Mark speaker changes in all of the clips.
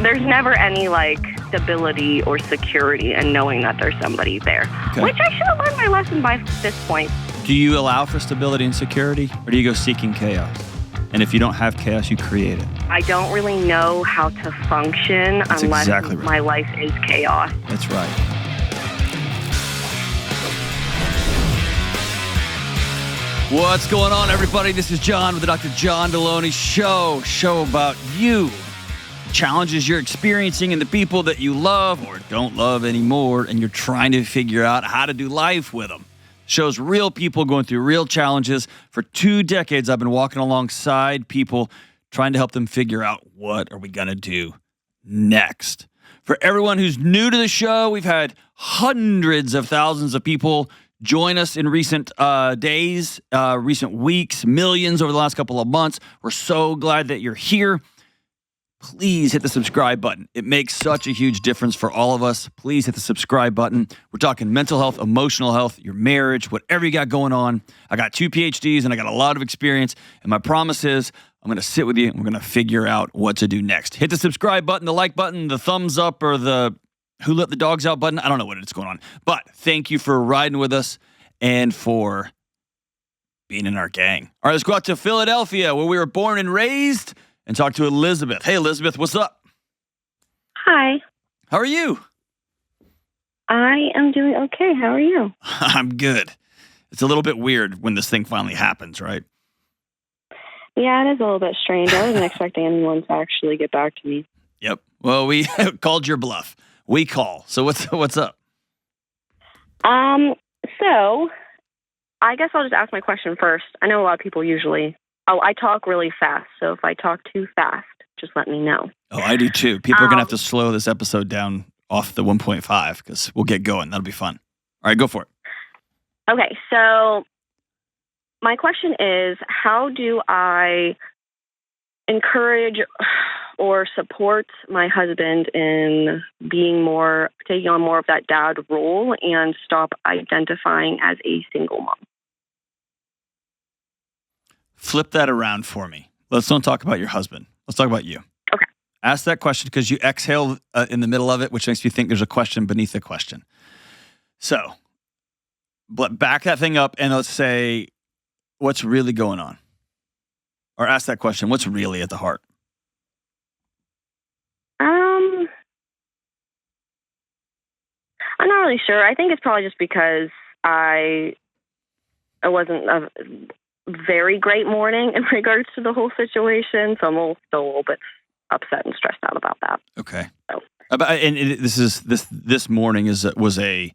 Speaker 1: there's never any like stability or security in knowing that there's somebody there, which I should have learned my lesson by this point.
Speaker 2: Do you allow for stability and security, or do you go seeking chaos? And if you don't have chaos, you create it.
Speaker 1: I don't really know how to function
Speaker 2: That's
Speaker 1: unless
Speaker 2: exactly right.
Speaker 1: my life is chaos.
Speaker 2: That's right. What's going on, everybody? This is John with the Dr. John Delony show about you, challenges you're experiencing and the people that you love or don't love anymore, and you're trying to figure out how to do life with them. Shows real people going through real challenges. For 2 decades, I've been walking alongside people trying to help them figure out what are we going to do next. For everyone who's new to the show, we've had hundreds of thousands of people join us in recent days, recent weeks, millions over the last couple of months. We're so glad that you're here. Please hit the subscribe button. It makes such a huge difference for all of us. Please hit the subscribe button. We're talking mental health, emotional health, your marriage, whatever you got going on. I got 2 PhDs and I got a lot of experience. And my promise is I'm going to sit with you and we're going to figure out what to do next. Hit the subscribe button, the like button, the thumbs up, or the who let the dogs out button. I don't know what it's going on. But thank you for riding with us and for being in our gang. All right, let's go out to Philadelphia, where we were born and raised, and talk to Elizabeth. Hey, Elizabeth, what's up?
Speaker 1: Hi.
Speaker 2: How are you?
Speaker 1: I am doing okay. How are you?
Speaker 2: I'm good. It's a little bit weird when this thing finally happens, right?
Speaker 1: Yeah, it is a little bit strange. I wasn't expecting anyone to actually get back to me.
Speaker 2: Yep. Well, we called your bluff. We call. So what's up?
Speaker 1: So I guess I'll just ask my question first. I know a lot of people usually... I talk really fast, so if I talk too fast, just let me know.
Speaker 2: Oh, I do too. People are going to have to slow this episode down off the 1.5 because we'll get going. That'll be fun. All right, go for it.
Speaker 1: Okay, so my question is, how do I encourage or support my husband in taking on more of that dad role and stop identifying as a single mom?
Speaker 2: Flip that around for me. Let's don't talk about your husband. Let's talk about you.
Speaker 1: Okay.
Speaker 2: Ask that question because you exhale in the middle of it, which makes me think there's a question beneath the question. So, back that thing up and let's say, what's really going on? Or ask that question, what's really at the heart?
Speaker 1: I'm not really sure. I think it's probably just because I wasn't a very great morning in regards to the whole situation, so I'm still a little bit upset and stressed out about that.
Speaker 2: Okay.
Speaker 1: So.
Speaker 2: And this morning was a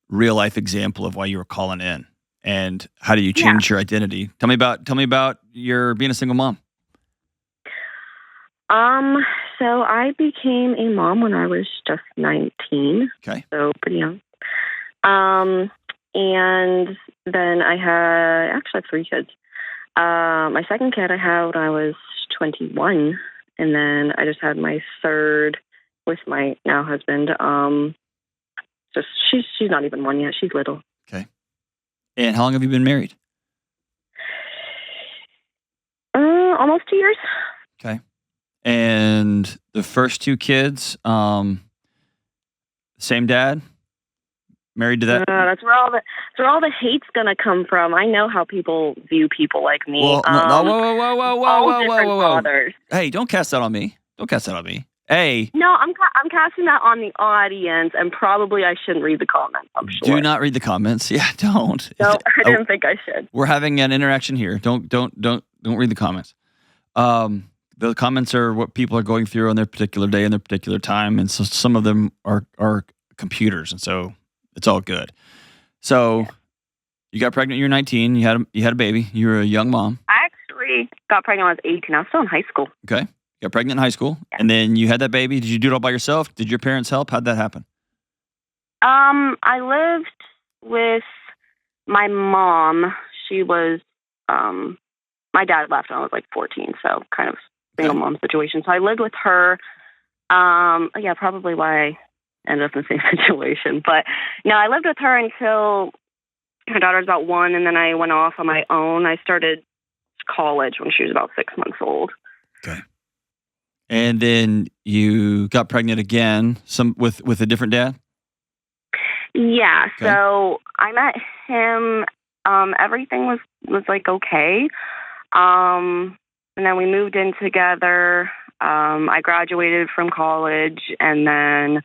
Speaker 2: real life example of why you were calling in, and how do you change your identity? Tell me about your being a single mom.
Speaker 1: So I became a mom when I was just 19.
Speaker 2: Okay.
Speaker 1: So pretty young. And then I have 3 kids. My second kid I had when I was 21, and then I just had my third with my now husband. She's not even 1 yet. She's little.
Speaker 2: Okay. And how long have you been married?
Speaker 1: Almost 2 years.
Speaker 2: Okay. And the first 2 kids, same dad? Married to that?
Speaker 1: That's where all the hate's gonna come from. I know how people view people like me.
Speaker 2: Well, whoa.
Speaker 1: Fathers.
Speaker 2: Hey, don't cast that on me. Hey.
Speaker 1: No, I'm casting that on the audience, and probably I shouldn't read the comments. I'm sure.
Speaker 2: Do not read the comments. Yeah, don't.
Speaker 1: No, I didn't think I should.
Speaker 2: We're having an interaction here. Don't read the comments. The comments are what people are going through on their particular day and their particular time, and so some of them are computers, and so it's all good. So you got pregnant. You're 19. You had a baby. You were a young mom.
Speaker 1: I actually got pregnant when I was 18. I was still in high school.
Speaker 2: Okay. You got pregnant in high school, and then you had that baby. Did you do it all by yourself? Did your parents help? How'd that happen?
Speaker 1: I lived with my mom. She was, my dad left when I was like 14, so kind of single mom situation. So I lived with her. Probably why I ended up in the same situation. But no, I lived with her until her daughter was about 1, and then I went off on my own. I started college when she was about 6 months old.
Speaker 2: Okay. And then you got pregnant again, with a different dad?
Speaker 1: Yeah.
Speaker 2: Okay.
Speaker 1: So I met him. Everything was like okay. And then we moved in together. I graduated from college, and then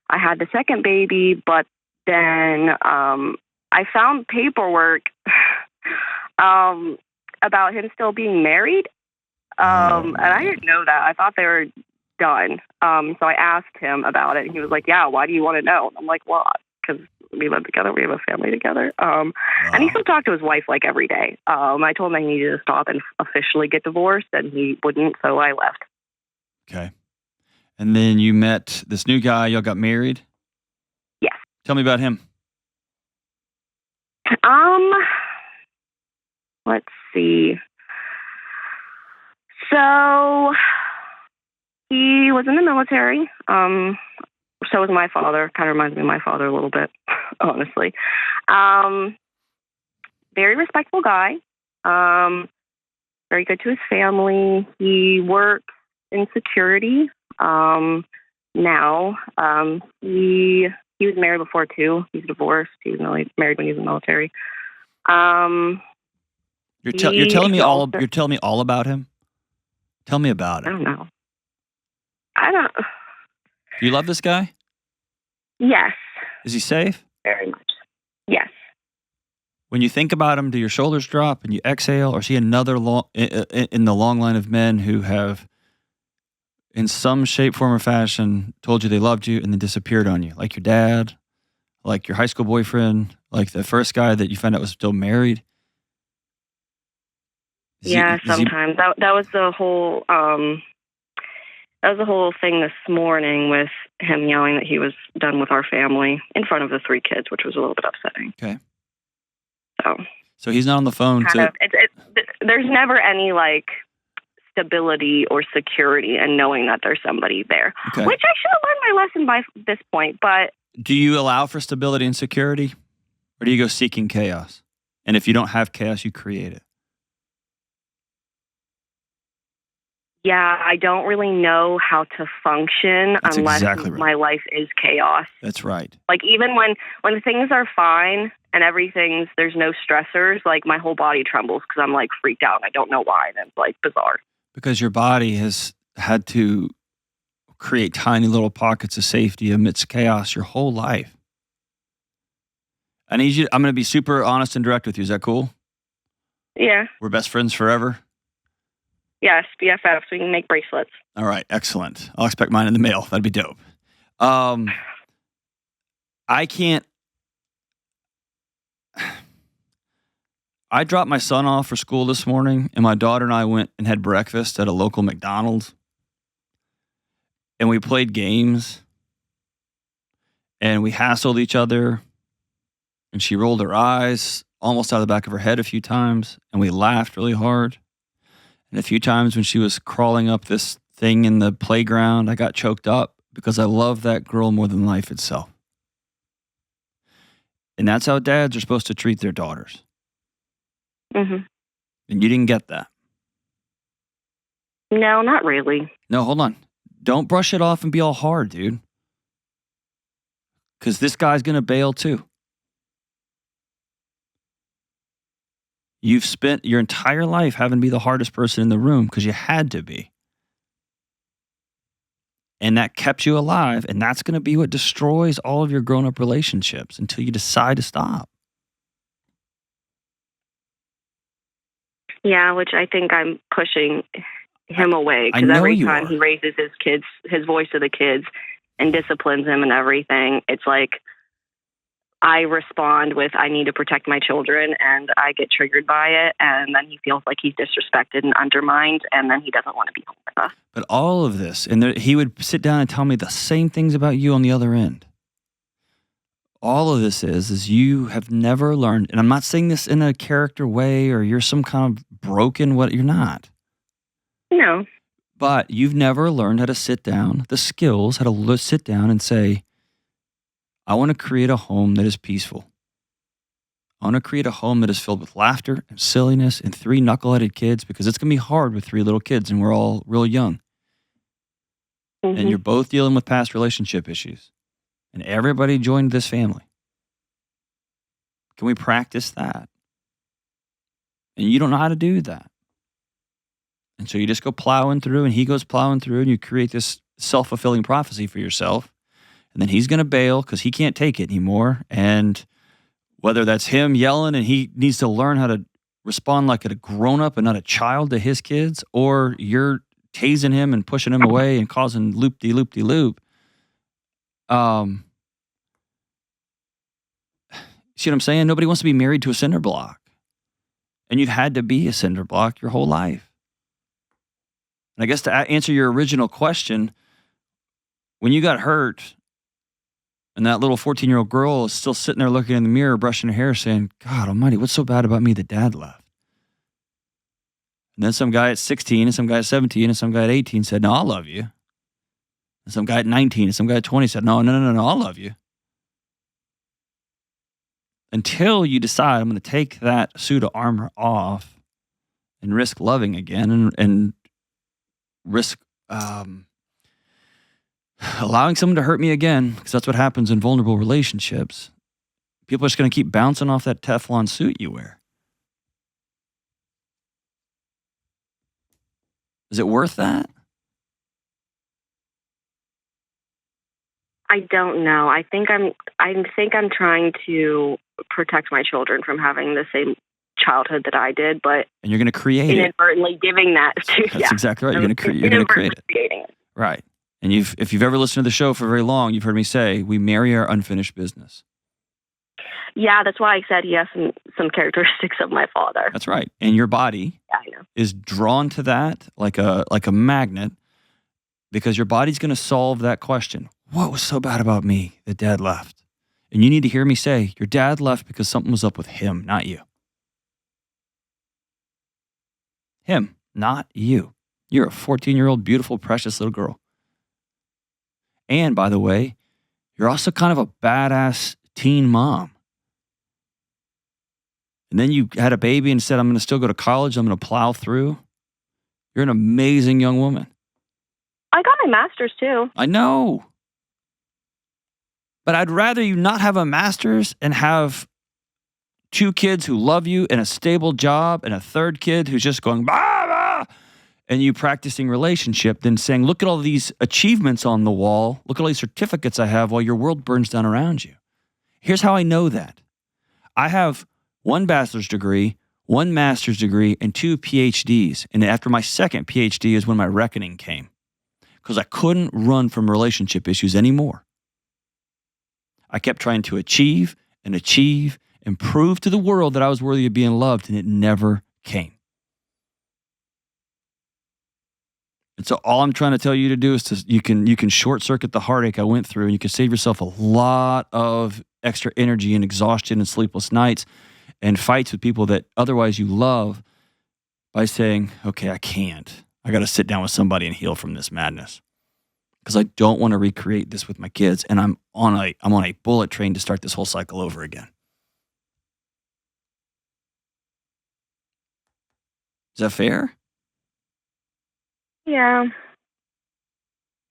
Speaker 1: I had the second baby. But then I found paperwork about him still being married. And I didn't know that. I thought they were done. So I asked him about it, and he was like, "Yeah, why do you want to know?" And I'm like, "Well, because we live together, we have a family together." And he still talked to his wife like every day. I told him that he needed to stop and officially get divorced, and he wouldn't, so I left.
Speaker 2: Okay. And then you met this new guy. Y'all got married.
Speaker 1: Yes.
Speaker 2: Tell me about him.
Speaker 1: Let's see. So he was in the military. So was my father. Kind of reminds me of my father a little bit, honestly. Very respectful guy. Very good to his family. He works in security now. He was married before too. He's divorced. He was married when he was in the military.
Speaker 2: You're telling me all about him? Tell me about
Speaker 1: I
Speaker 2: it.
Speaker 1: don't know. I don't.
Speaker 2: Do you love this guy?
Speaker 1: Yes.
Speaker 2: Is he safe?
Speaker 1: Very much. Yes.
Speaker 2: When you think about him, do your shoulders drop and you exhale, or is he another in the long line of men who have, in some shape, form, or fashion, told you they loved you and then disappeared on you, like your dad, like your high school boyfriend, like the first guy that you found out was still married?
Speaker 1: Sometimes that was the whole thing this morning with him yelling that he was done with our family in front of the 3 kids, which was a little bit upsetting.
Speaker 2: Okay.
Speaker 1: So
Speaker 2: he's not on the phone.
Speaker 1: There's never any like stability or security in knowing that there's somebody there,
Speaker 2: okay.
Speaker 1: Which I should have learned my lesson by this point. But
Speaker 2: do you allow for stability and security, or do you go seeking chaos? And if you don't have chaos, you create it.
Speaker 1: Yeah, I don't really know how to function unless
Speaker 2: exactly right.
Speaker 1: My life is chaos.
Speaker 2: That's right.
Speaker 1: Like even when things are fine and there's no stressors, like my whole body trembles because I'm like freaked out. And I don't know why, and it's like bizarre. Because
Speaker 2: your body has had to create tiny little pockets of safety amidst chaos your whole life. I'm going to be super honest and direct with you. Is that cool?
Speaker 1: Yeah.
Speaker 2: We're best friends forever?
Speaker 1: Yes, BFFs. We can make bracelets.
Speaker 2: All right, excellent. I'll expect mine in the mail. That'd be dope. I dropped my son off for school this morning, and my daughter and I went and had breakfast at a local McDonald's. And we played games, and we hassled each other, and she rolled her eyes almost out of the back of her head a few times, and we laughed really hard. And a few times when she was crawling up this thing in the playground, I got choked up because I love that girl more than life itself. And that's how dads are supposed to treat their daughters.
Speaker 1: Mm-hmm.
Speaker 2: And you didn't get that.
Speaker 1: No, not really.
Speaker 2: No, hold on. Don't brush it off and be all hard, dude. Because this guy's going to bail too. You've spent your entire life having to be the hardest person in the room because you had to be. And that kept you alive, and that's going to be what destroys all of your grown-up relationships until you decide to stop.
Speaker 1: Yeah, which I think I'm pushing him away because every time he raises his voice to the kids and disciplines them and everything, it's like I respond with, I need to protect my children, and I get triggered by it, and then he feels like he's disrespected and undermined, and then he doesn't want to be home with us.
Speaker 2: But all of this, and he would sit down and tell me the same things about you on the other end. All of this is you have never learned, and I'm not saying this in a character way or you're some kind of broken, you're not.
Speaker 1: No.
Speaker 2: But you've never learned how to sit down, the skills, how to sit down and say, I want to create a home that is peaceful. I want to create a home that is filled with laughter and silliness and 3 knuckleheaded kids, because it's going to be hard with 3 little kids and we're all real young. and you're both dealing with past relationship issues, and everybody joined this family. Can we practice that? And you don't know how to do that. And so you just go plowing through, and he goes plowing through, and you create this self-fulfilling prophecy for yourself. And then he's going to bail because he can't take it anymore. And whether that's him yelling and he needs to learn how to respond like a grown-up and not a child to his kids, or you're tasing him and pushing him away and causing loop-de-loop-de-loop. See what I'm saying? Nobody wants to be married to a cinder block. And you've had to be a cinder block your whole life. And I guess to answer your original question, when you got hurt and that little 14-year-old girl is still sitting there looking in the mirror, brushing her hair, saying, God almighty, what's so bad about me that dad left? And then some guy at 16 and some guy at 17 and some guy at 18 said, no, I'll love you. And some guy at 19 and some guy at 20 said, no, I'll love you. Until you decide I'm going to take that suit of armor off and risk loving again and risk allowing someone to hurt me again, because that's what happens in vulnerable relationships. People are just going to keep bouncing off that Teflon suit you wear. Is it worth that?
Speaker 1: I don't know. I think I'm trying to protect my children from having the same childhood that I did, but
Speaker 2: and you're going to create
Speaker 1: inadvertently giving that to
Speaker 2: That's exactly right. You're going to create it.
Speaker 1: Creating it.
Speaker 2: Right. And if you've ever listened to the show for very long, you've heard me say we marry our unfinished business.
Speaker 1: Yeah, that's why I said he has some characteristics of my father.
Speaker 2: That's right. And your body is drawn to that like a magnet, because your body's going to solve that question. What was so bad about me that dad left? And you need to hear me say, your dad left because something was up with him, not you. Him, not you. You're a 14-year-old, beautiful, precious little girl. And by the way, you're also kind of a badass teen mom. And then you had a baby and said, I'm going to still go to college. I'm going to plow through. You're an amazing young woman.
Speaker 1: I got my master's too.
Speaker 2: I know. But I'd rather you not have a master's and have 2 kids who love you and a stable job and a third kid who's just going, bah, bah, and you practicing relationship than saying, look at all these achievements on the wall. Look at all these certificates I have while your world burns down around you. Here's how I know that. I have 1 bachelor's degree, 1 master's degree, and 2 PhDs. And after my second PhD is when my reckoning came, because I couldn't run from relationship issues anymore. I kept trying to achieve and prove to the world that I was worthy of being loved, and it never came. And so all I'm trying to tell you to do is you can short circuit the heartache I went through, and you can save yourself a lot of extra energy and exhaustion and sleepless nights and fights with people that otherwise you love by saying, okay, I can't. I got to sit down with somebody and heal from this madness, because I don't want to recreate this with my kids, and I'm on a bullet train to start this whole cycle over again. Is that fair?
Speaker 1: Yeah.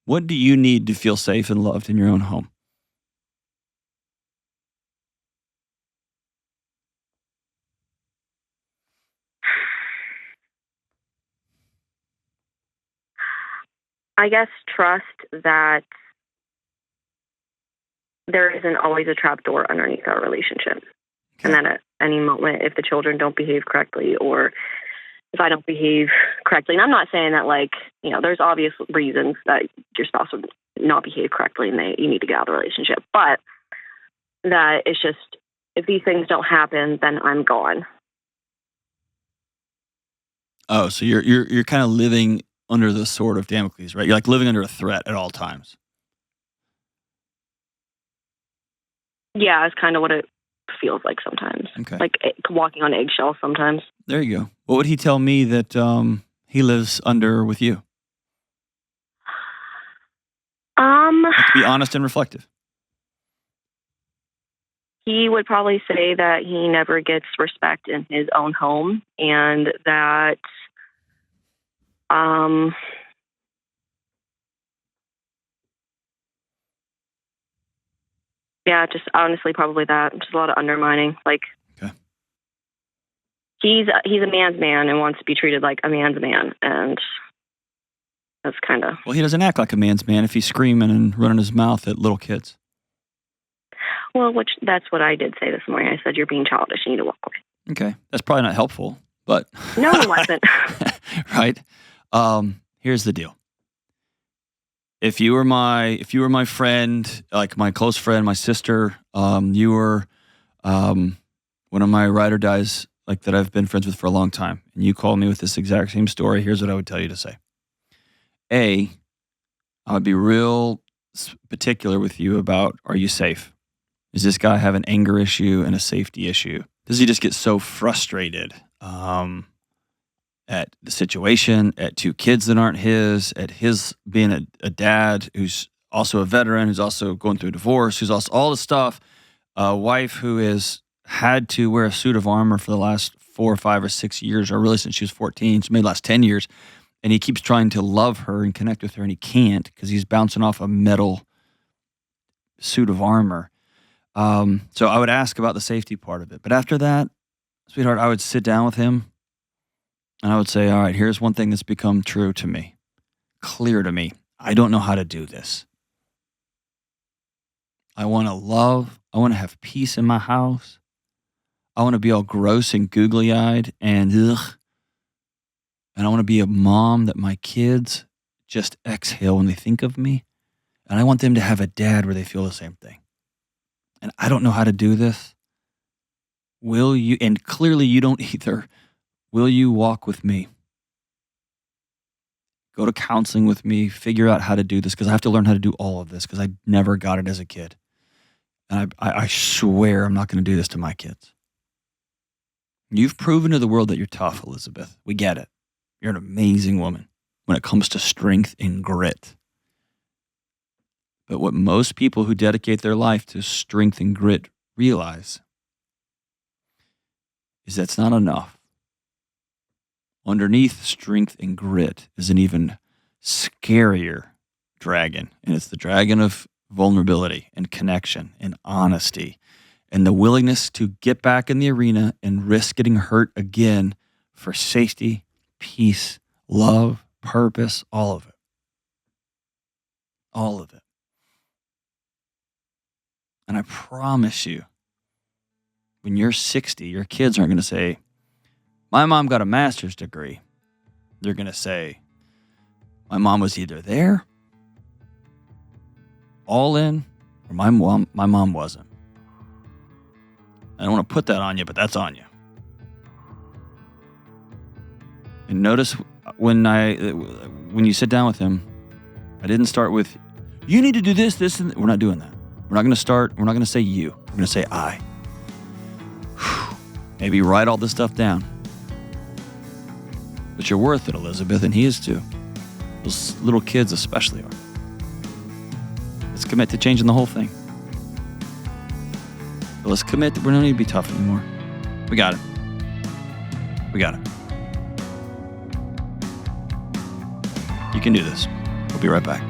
Speaker 2: What do you need to feel safe and loved in your own home?
Speaker 1: I guess trust that there isn't always a trap door underneath our relationship. Okay. And that at any moment, if the children don't behave correctly, or if I don't behave correctly, and I'm not saying that, like, there's obvious reasons that your spouse would not behave correctly and you need to get out of the relationship, but that it's just, if these things don't happen, then I'm gone.
Speaker 2: Oh, so you're kind of living under the sword of Damocles, right? You're like living under a threat at all times.
Speaker 1: Yeah, it's kind of what it feels like sometimes.
Speaker 2: Okay.
Speaker 1: Like walking on eggshells sometimes.
Speaker 2: There you go. What would he tell me that he lives under with you? To be honest and reflective.
Speaker 1: He would probably say that he never gets respect in his own home, and that Yeah, just honestly probably that. Just a lot of undermining. Like,
Speaker 2: Okay.
Speaker 1: he's a man's man and wants to be treated like a man's man, and that's kind of...
Speaker 2: Well, he doesn't act like a man's man if he's screaming and running his mouth at little kids.
Speaker 1: Well, that's what I did say this morning. I said, you're being childish. You need to walk away.
Speaker 2: Okay. That's probably not helpful, but...
Speaker 1: No, it wasn't.
Speaker 2: Right? Here's the deal. If you were my friend, like my close friend, my sister, you were one of my ride or dies, like that I've been friends with for a long time, and you called me with this exact same story, here's what I would tell you to say. A, I would be real particular with you about, are you safe? Does this guy have an anger issue and a safety issue? Does he just get so frustrated at the situation, at two kids that aren't his, at his being a dad who's also a veteran, who's also going through a divorce, who's also all the stuff, a wife who has had to wear a suit of armor for the last 4 or 5 or 6 years, or really since she was 14, so maybe the last 10 years, and he keeps trying to love her and connect with her, and he can't because he's bouncing off a metal suit of armor. So I would ask about the safety part of it. But after that, sweetheart, I would sit down with him and I would say, all right, here's one thing that's become true to me, clear to me. I don't know how to do this. I want to love. I want to have peace in my house. I want to be all gross and googly-eyed and ugh. And I want to be a mom that my kids just exhale when they think of me. And I want them to have a dad where they feel the same thing. And I don't know how to do this. Will you, and clearly you don't either, will you walk with me? Go to counseling with me, figure out how to do this, because I have to learn how to do all of this, because I never got it as a kid. And I swear I'm not going to do this to my kids. You've proven to the world that you're tough, Elizabeth. We get it. You're an amazing woman when it comes to strength and grit. But what most people who dedicate their life to strength and grit realize is that's not enough. Underneath strength and grit is an even scarier dragon, and it's the dragon of vulnerability and connection and honesty and the willingness to get back in the arena and risk getting hurt again for safety, peace, love, purpose, all of it. All of it. And I promise you, when you're 60, your kids aren't going to say, my mom got a master's degree. They're going to say, my mom was either there, all in, or my mom wasn't. I don't want to put that on you, but that's on you. And notice when you sit down with him, I didn't start with, you need to do this, and we're not doing that. We're not going to say you. We're going to say I. Maybe write all this stuff down. But you're worth it, Elizabeth, and he is too. Those little kids especially are. Let's commit to changing the whole thing. But let's commit that we don't need to be tough anymore. We got it. We got it. You can do this. We'll be right back.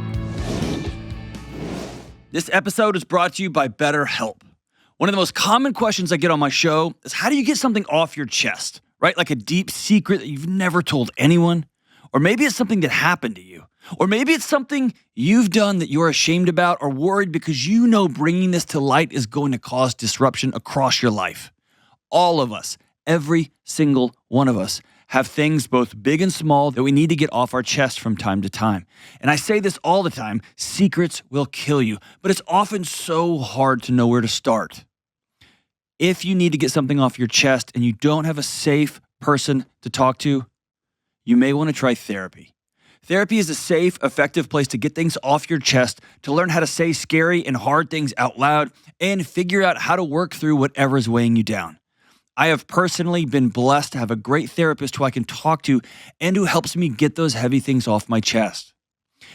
Speaker 2: This episode is brought to you by BetterHelp. One of the most common questions I get on my show is, how do you get something off your chest, right? Like a deep secret that you've never told anyone. Or maybe it's something that happened to you. Or maybe it's something you've done that you're ashamed about or worried because you know bringing this to light is going to cause disruption across your life. All of us, every single one of us, have things both big and small that we need to get off our chest from time to time. And I say this all the time, secrets will kill you, but it's often so hard to know where to start. If you need to get something off your chest and you don't have a safe person to talk to, you may want to try therapy. Therapy is a safe, effective place to get things off your chest, to learn how to say scary and hard things out loud, and figure out how to work through whatever is weighing you down. I have personally been blessed to have a great therapist who I can talk to and who helps me get those heavy things off my chest.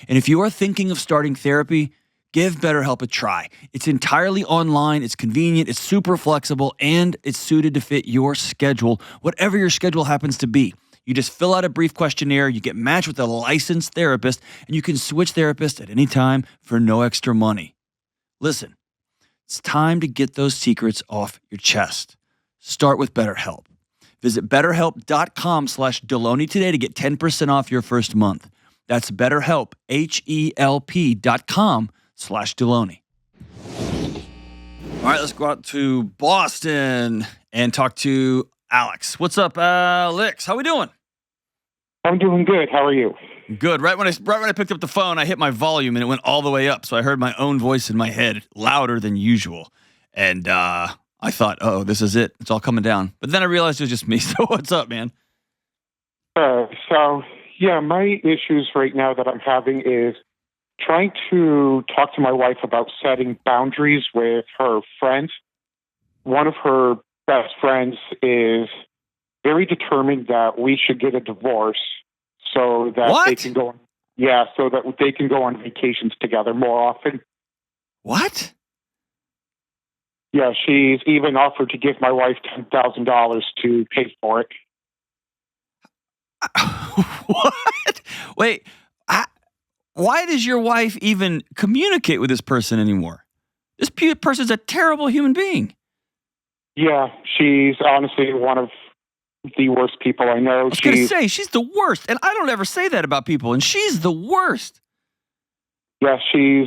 Speaker 2: And if you are thinking of starting therapy, give BetterHelp a try. It's entirely online, it's convenient, it's super flexible, and it's suited to fit your schedule, whatever your schedule happens to be. You just fill out a brief questionnaire, you get matched with a licensed therapist, and you can switch therapists at any time for no extra money. Listen, It's time to get those secrets off your chest. Start with BetterHelp. Visit BetterHelp.com/Delony today to get 10% off your first month. That's BetterHelp, HELP.com/Delony. All right, let's go out to Boston and talk to Alex. What's up, Alex? How we doing?
Speaker 3: I'm doing good. How are you?
Speaker 2: Good. Right when I picked up the phone, I hit my volume and it went all the way up, so I heard my own voice in my head louder than usual. And I thought, oh, this is it. It's all coming down. But then I realized it was just me. So what's up, man?
Speaker 3: My issues right now that I'm having is trying to talk to my wife about setting boundaries with her friends. One of her best friends is very determined that we should get a divorce so that they can go on vacations together more often.
Speaker 2: What?
Speaker 3: Yeah, she's even offered to give my wife $10,000 to pay for it.
Speaker 2: What? Wait, why does your wife even communicate with this person anymore? This person's a terrible human being.
Speaker 3: Yeah, she's honestly one of the worst people I know.
Speaker 2: I was going to say, she's the worst. And I don't ever say that about people, and she's the worst.
Speaker 3: Yeah, she's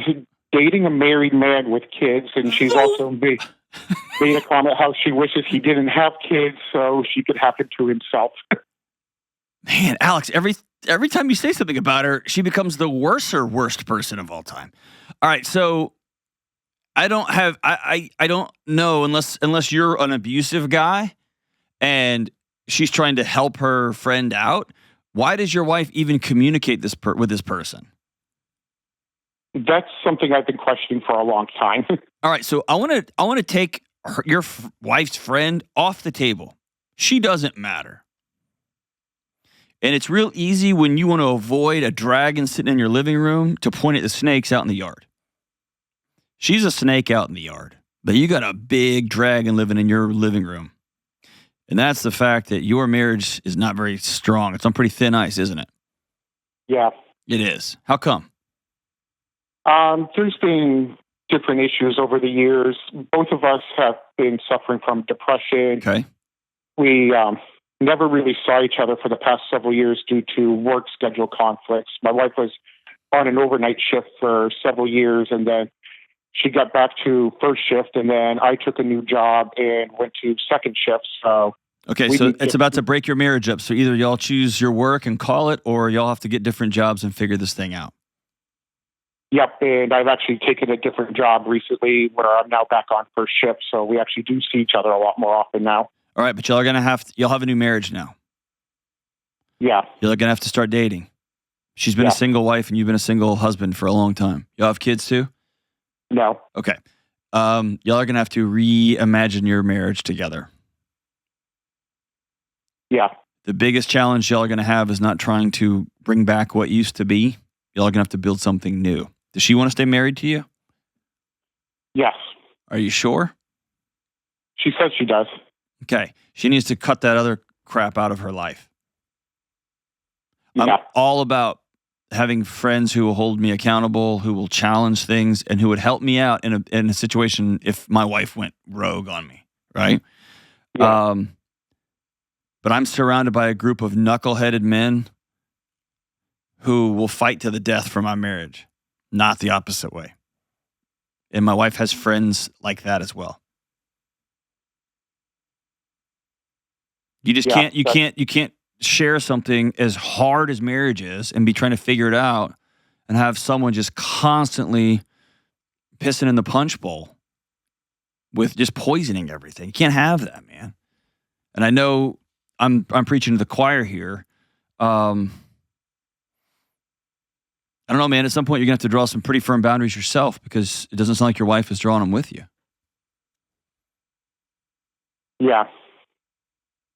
Speaker 3: dating a married man with kids, and she's also made a comment how she wishes he didn't have kids so she could have it to himself.
Speaker 2: Man, Alex, every time you say something about her, she becomes the worst person of all time. All right, so I don't know unless you're an abusive guy and she's trying to help her friend out. Why does your wife even communicate with this person?
Speaker 3: That's something I've been questioning for a long time.
Speaker 2: All right, so I want to take your wife's friend off the table. She doesn't matter. And it's real easy when you want to avoid a dragon sitting in your living room to point at the snakes out in the yard. She's a snake out in the yard, but you got a big dragon living in your living room. And that's the fact that your marriage is not very strong. It's on pretty thin ice, isn't it?
Speaker 3: Yeah.
Speaker 2: It is. How come?
Speaker 3: There's been different issues over the years. Both of us have been suffering from depression.
Speaker 2: Okay.
Speaker 3: We never really saw each other for the past several years due to work schedule conflicts. My wife was on an overnight shift for several years, and then she got back to first shift, and then I took a new job and went to second shift. So
Speaker 2: it's about to break your marriage up. So either y'all choose your work and call it, or y'all have to get different jobs and figure this thing out.
Speaker 3: Yep, and I've actually taken a different job recently where I'm now back on first shift, so we actually do see each other a lot more often now.
Speaker 2: All right, but y'all have a new marriage now.
Speaker 3: Yeah.
Speaker 2: You're going to have to start dating. She's been a single wife and you've been a single husband for a long time. Y'all have kids too?
Speaker 3: No.
Speaker 2: Okay. Y'all are going to have to reimagine your marriage together.
Speaker 3: Yeah.
Speaker 2: The biggest challenge y'all are going to have is not trying to bring back what used to be. Y'all are going to have to build something new. Does she want to stay married to you?
Speaker 3: Yes.
Speaker 2: Are you sure?
Speaker 3: She says she does.
Speaker 2: Okay. She needs to cut that other crap out of her life.
Speaker 3: Yeah.
Speaker 2: I'm all about having friends who will hold me accountable, who will challenge things, and who would help me out in a situation if my wife went rogue on me, right?
Speaker 3: Yeah.
Speaker 2: But I'm surrounded by a group of knuckleheaded men who will fight to the death for my marriage, not the opposite way. And my wife has friends like that as well. You just can't share something as hard as marriage is and be trying to figure it out and have someone just constantly pissing in the punch bowl with just poisoning everything. You can't have that, man. And I know I'm preaching to the choir here. I don't know, man. At some point, you're going to have to draw some pretty firm boundaries yourself because it doesn't sound like your wife is drawing them with you.
Speaker 3: Yeah.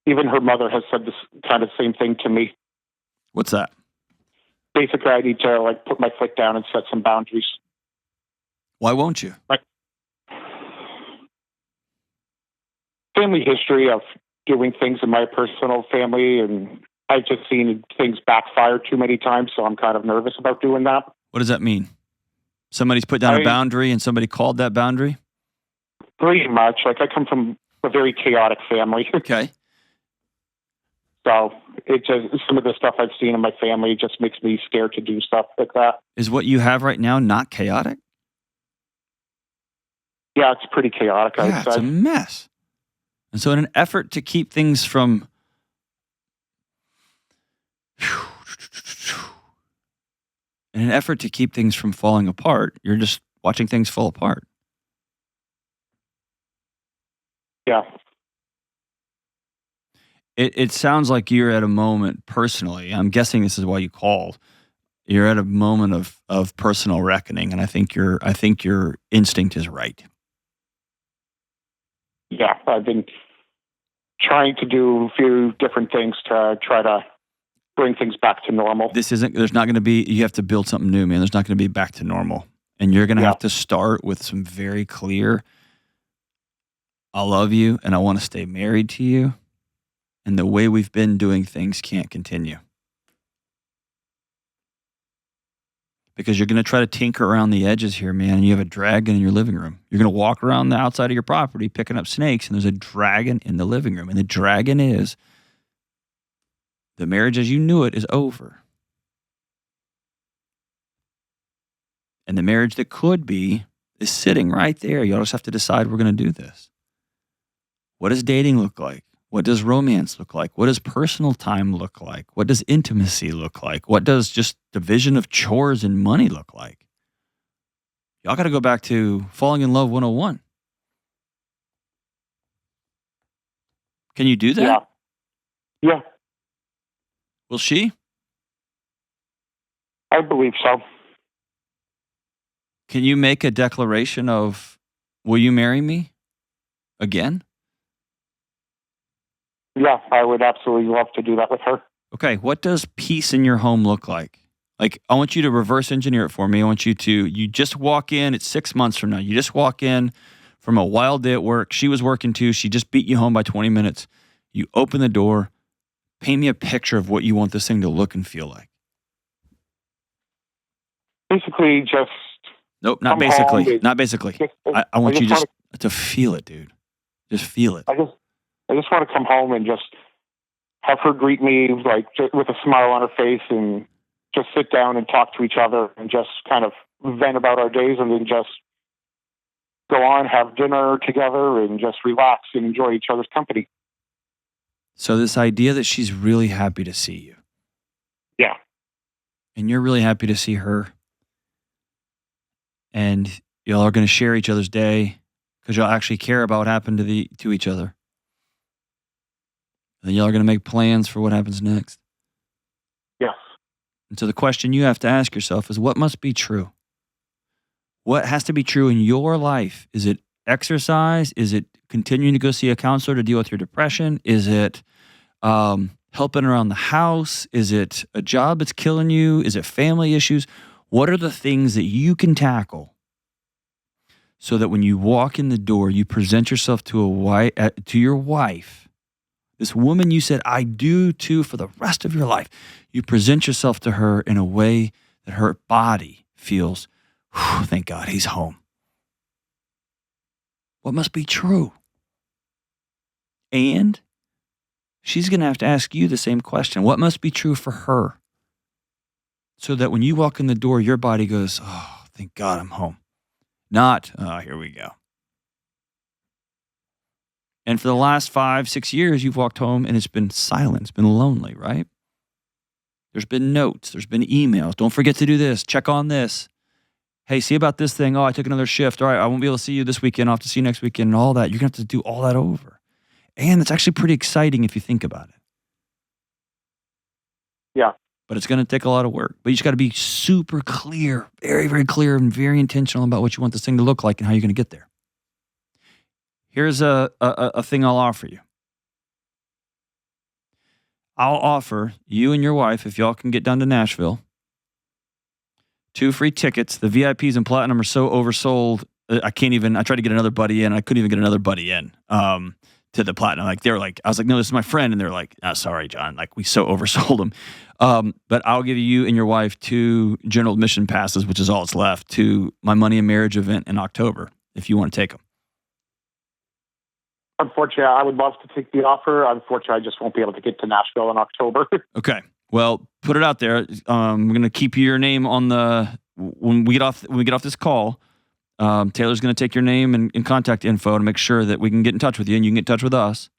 Speaker 3: Even her mother has said this kind of same thing to me.
Speaker 2: What's that?
Speaker 3: Basically, I need to put my foot down and set some boundaries.
Speaker 2: Why won't you?
Speaker 3: Family history of doing things in my personal family, and I've just seen things backfire too many times, so I'm kind of nervous about doing that.
Speaker 2: What does that mean? Somebody's put down a boundary and somebody called that boundary?
Speaker 3: Pretty much. Like, I come from a very chaotic family.
Speaker 2: Okay.
Speaker 3: So it just, some of the stuff I've seen in my family just makes me scared to do stuff like that.
Speaker 2: Is what you have right now not chaotic?
Speaker 3: Yeah, it's pretty chaotic,
Speaker 2: Yeah,
Speaker 3: I'd
Speaker 2: it's
Speaker 3: say.
Speaker 2: a mess. And so in an effort to keep things from falling apart, you're just watching things fall apart.
Speaker 3: Yeah.
Speaker 2: It sounds like you're at a moment personally. I'm guessing this is why you called. You're at a moment of personal reckoning, and I think your instinct is right.
Speaker 3: Yeah, I've been trying to do a few different things to try to bring things back to normal.
Speaker 2: There's not going to be, you have to build something new, man. There's not going to be back to normal. And you're going to have to start with some very clear, I love you and I want to stay married to you. And the way we've been doing things can't continue. Because you're going to try to tinker around the edges here, man, and you have a dragon in your living room. You're going to walk around the outside of your property picking up snakes, and there's a dragon in the living room. And the dragon is, the marriage as you knew it is over. And the marriage that could be is sitting right there. You all just have to decide we're going to do this. What does dating look like? What does romance look like? What does personal time look like? What does intimacy look like? What does just division of chores and money look like? Y'all got to go back to falling in love 101. Can you do that?
Speaker 3: Yeah.
Speaker 2: Will she?
Speaker 3: I believe so.
Speaker 2: Can you make a declaration of, will you marry me again?
Speaker 3: Yeah, I would absolutely love to do that with her.
Speaker 2: Okay, what does peace in your home look like? Like, I want you to reverse engineer it for me. I want you just walk in, it's 6 months from now. You just walk in from a wild day at work. She was working too. She just beat you home by 20 minutes. You open the door, paint me a picture of what you want this thing to look and feel like.
Speaker 3: Basically, just...
Speaker 2: Nope, not basically. Not basically. I want you just to feel it, dude. Just feel it.
Speaker 3: I just want to come home and just have her greet me like just with a smile on her face and just sit down and talk to each other and just kind of vent about our days and then just go on, have dinner together and just relax and enjoy each other's company.
Speaker 2: So this idea that she's really happy to see you.
Speaker 3: Yeah.
Speaker 2: And you're really happy to see her. And y'all are going to share each other's day because y'all actually care about what happened to each other. And then y'all are going to make plans for what happens next.
Speaker 3: Yes.
Speaker 2: And so the question you have to ask yourself is, what must be true? What has to be true in your life? Is it exercise? Is it continuing to go see a counselor to deal with your depression? Is it helping around the house? Is it a job that's killing you? Is it family issues? What are the things that you can tackle so that when you walk in the door, you present yourself to your wife, this woman you said, I do to for the rest of your life. You present yourself to her in a way that her body feels, thank God he's home. What must be true? And she's going to have to ask you the same question. What must be true for her? So that when you walk in the door, your body goes, oh, thank God I'm home. Not, oh, here we go. And for the last 5-6 years, you've walked home and it's been silent. It's been lonely, right? There's been notes. There's been emails. Don't forget to do this. Check on this. Hey, see about this thing. Oh, I took another shift. All right, I won't be able to see you this weekend. I'll have to see you next weekend and all that. You're going to have to do all that over. And it's actually pretty exciting if you think about it.
Speaker 3: Yeah.
Speaker 2: But it's going to take a lot of work. But you just got to be super clear, very, very clear and very intentional about what you want this thing to look like and how you're going to get there. Here's a thing I'll offer you. I'll offer you and your wife, if y'all can get down to Nashville, 2 free tickets. The VIPs and Platinum are so oversold. I tried to get another buddy in. I couldn't even get another buddy in to the Platinum. Like, they were like, I was like, no, this is my friend. And they're like, oh, sorry, John. Like, we so oversold them. But I'll give you and your wife 2 general admission passes, which is all that's left, to my Money and Marriage event in October, if you want to take them.
Speaker 3: unfortunately, I would love to take the offer. Unfortunately, I just won't be able to get to Nashville in October.
Speaker 2: Okay. Well, put it out there. I'm going to keep your name on when we get off this call. Taylor's going to take your name and contact info to make sure that we can get in touch with you and you can get in touch with us.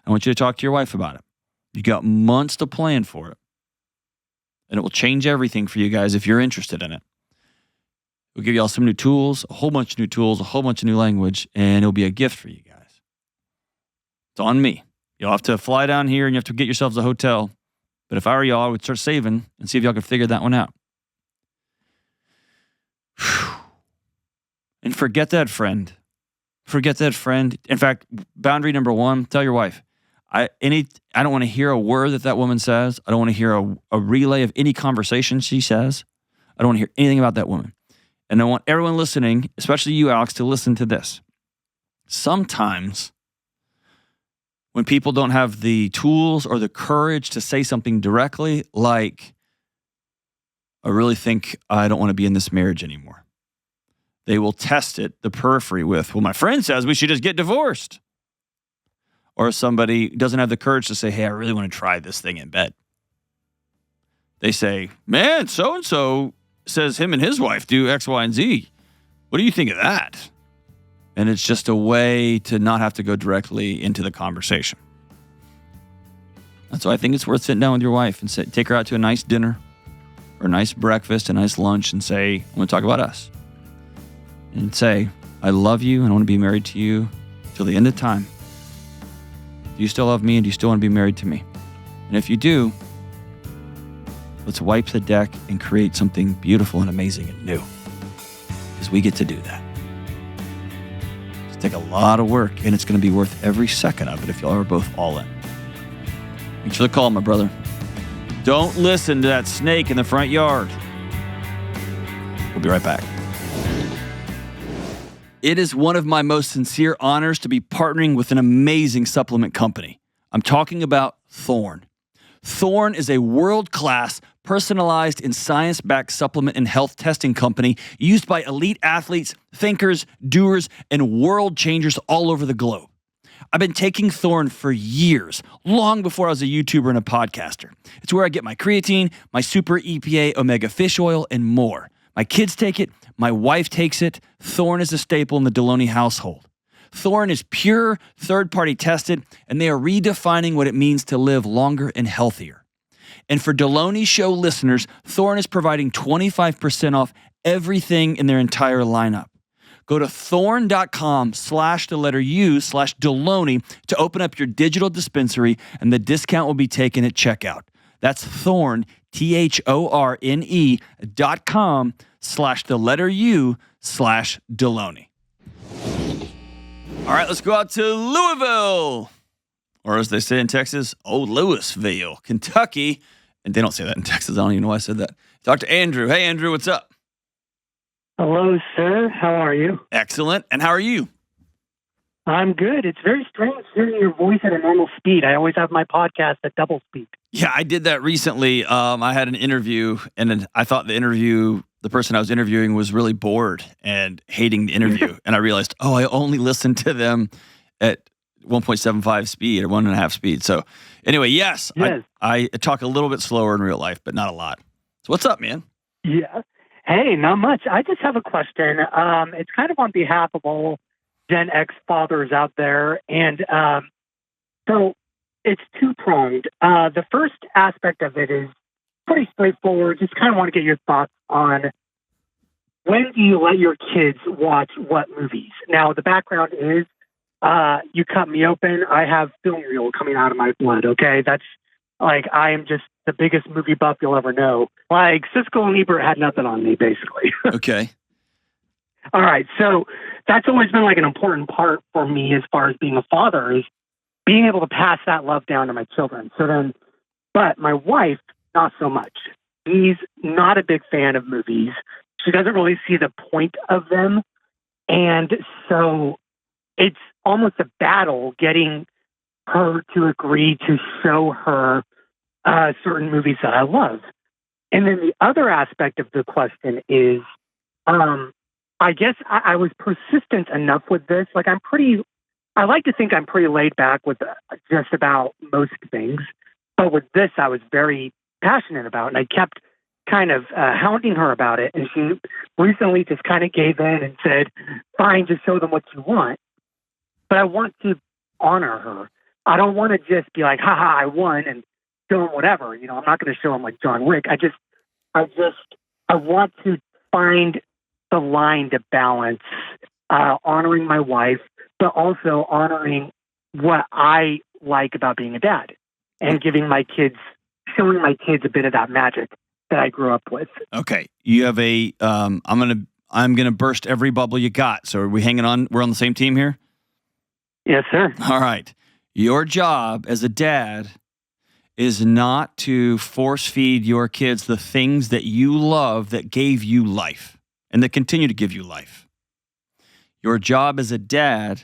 Speaker 2: I want you to talk to your wife about it. You got months to plan for it. And it will change everything for you guys if you're interested in it. We'll give you all some new tools, a whole bunch of new tools, a whole bunch of new language, and it'll be a gift for you guys. It's on me. You'll have to fly down here and you have to get yourselves a hotel. But if I were y'all, I would start saving and see if y'all could figure that one out. And forget that friend. Forget that friend. In fact, boundary number 1, tell your wife, I don't want to hear a word that woman says. I don't want to hear a relay of any conversation she says. I don't want to hear anything about that woman. And I want everyone listening, especially you, Alex, to listen to this. Sometimes when people don't have the tools or the courage to say something directly, like, I really think I don't want to be in this marriage anymore, they will test it, the periphery, with, well, my friend says we should just get divorced. Or somebody doesn't have the courage to say, hey, I really want to try this thing in bed. They say, man, so-and-so says him and his wife do X, Y, and Z. What do you think of that? And it's just a way to not have to go directly into the conversation. And so I think it's worth sitting down with your wife and take her out to a nice dinner or a nice breakfast, a nice lunch, and say, I want to talk about us. And say, I love you and I want to be married to you till the end of time. Do you still love me and do you still want to be married to me? And if you do, let's wipe the deck and create something beautiful and amazing and new. Because we get to do that. It's take a lot of work and it's going to be worth every second of it if y'all are both all in. Thanks for the call, my brother. Don't listen to that snake in the front yard. We'll be right back. It is one of my most sincere honors to be partnering with an amazing supplement company. I'm talking about Thorne. Thorne is a world-class, personalized and science-backed supplement and health testing company used by elite athletes, thinkers, doers, and world changers all over the globe. I've been taking Thorne for years, long before I was a YouTuber and a podcaster. It's where I get my creatine, my super EPA omega fish oil, and more. My kids take it. My wife takes it. Thorne is a staple in the Delony household. Thorne is pure, third-party tested, and they are redefining what it means to live longer and healthier. And for Delony Show listeners, Thorne is providing 25% off everything in their entire lineup. Go to thorne.com/U/Delony to open up your digital dispensary, and the discount will be taken at checkout. That's Thorne, THORNE.com/U/Delony. All right, let's go out to Louisville, or as they say in Texas, Old Louisville, Kentucky. And they don't say that in Texas. I don't even know why I said that. Talk to Andrew. Hey, Andrew, what's up?
Speaker 4: Hello, sir. How are you?
Speaker 2: Excellent. And how are you?
Speaker 4: I'm good. It's very strange hearing your voice at a normal speed. I always have my podcast at double speed.
Speaker 2: Yeah, I did that recently. I had an interview, and then I thought the person I was interviewing was really bored and hating the interview. And I realized, I only listened to them at 1.75 speed or 1.5 speed. So anyway, yes. I talk a little bit slower in real life, but not a lot. So what's up, man?
Speaker 4: Yeah. Hey, not much. I just have a question. It's kind of on behalf of all Gen X fathers out there. And so it's two-pronged. The first aspect of it is pretty straightforward. Just kind of want to get your thoughts on when do you let your kids watch what movies? Now, the background is you cut me open. I have film reel coming out of my blood, okay? That's like, I am just the biggest movie buff you'll ever know. Like, Siskel and Ebert had nothing on me, basically.
Speaker 2: Okay.
Speaker 4: All right. So that's always been like an important part for me as far as being a father, is being able to pass that love down to my children. But my wife, not so much. She's not a big fan of movies. She doesn't really see the point of them. And so it's almost a battle getting her to agree to show her certain movies that I love. And then the other aspect of the question is, I guess I was persistent enough with this. Like, I'm pretty I like to think I'm pretty laid back with just about most things. But with this, I was very passionate about, and I kept kind of hounding her about it. And she recently just kind of gave in and said, fine, just show them what you want. But I want to honor her. I don't want to just be like, haha, I won, and show them whatever. You know, I'm not going to show them like John Wick. I want to find the line to balance honoring my wife, but also honoring what I like about being a dad and showing my kids a bit of that magic that I grew up with.
Speaker 2: Okay. You have I'm gonna burst every bubble you got. So are we hanging on? We're on the same team here?
Speaker 4: Yes, sir.
Speaker 2: All right. Your job as a dad is not to force feed your kids the things that you love that gave you life and that continue to give you life. Your job as a dad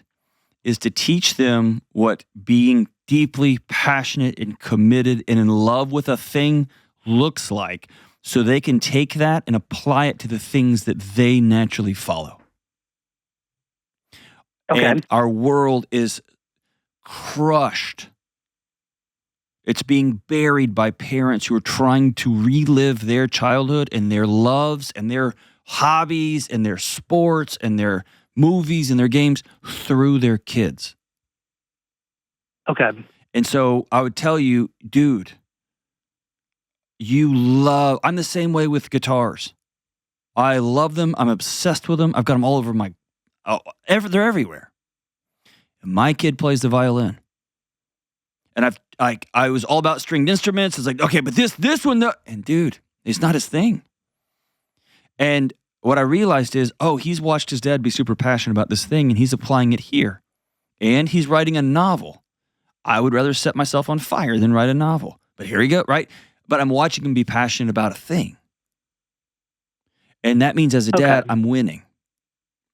Speaker 2: is to teach them what being deeply passionate and committed and in love with a thing looks like, so they can take that and apply it to the things that they naturally follow.
Speaker 4: Okay.
Speaker 2: And our world is crushed. It's being buried by parents who are trying to relive their childhood and their loves and their hobbies and their sports and their movies and their games through their kids.
Speaker 4: Okay.
Speaker 2: And so I would tell you, dude, I'm the same way with guitars. I love them. I'm obsessed with them. I've got them all over they're everywhere. And my kid plays the violin. And I was all about stringed instruments. It's like, okay, but this one, and dude, it's not his thing. And what I realized is, he's watched his dad be super passionate about this thing, and he's applying it here. And he's writing a novel. I would rather set myself on fire than write a novel. But here you go, right? But I'm watching him be passionate about a thing. And that means as a dad, I'm winning.